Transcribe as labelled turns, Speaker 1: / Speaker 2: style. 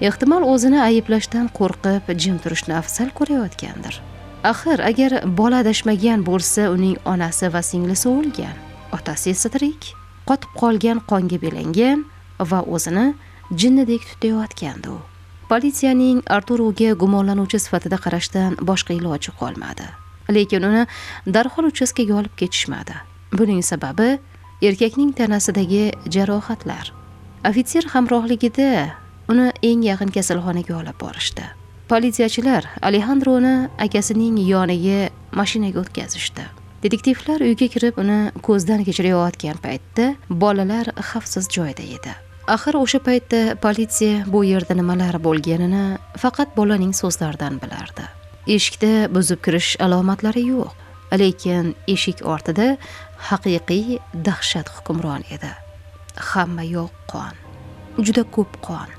Speaker 1: Ehtimol o'zini ayblashdan qo'rqib jim turishni afzal ko'rayotgandir. Axir agar bola adashmagan bo'lsa, uning onasi va singlisi o'lgan, otasi esa tirik, qotib qolgan qonga belangan va o'zini jinnidek tutayotgandi u. Politsiyaning Arturoga gumonlanuvchi sifatida qarashdan boshqa iloji qolmadi. Lekin uni darhol uchastkaga olib ketishmadi. Buning sababi erkakning tanasidagi jarohatlar. Ofitser hamrohligida uni eng yaqin kasalxonaga olib borishdi. Politsiyachilar Alejandroni akasining yoniga mashinaga o'tkazishdi. Detektivlar uyga kirib uni ko'zdan kechirayotgan paytda bolalar xavfsiz joyda edi. Axir o'sha paytda politsiya bu yerda nimalar bo'lganini faqat bolaning so'zlaridan bilardi. Eshikda buzib kirish alomatlari yo'q, lekin eshik ortida haqiqiy dahshat hukmron edi. Hamma yoq qon, juda ko'p qon.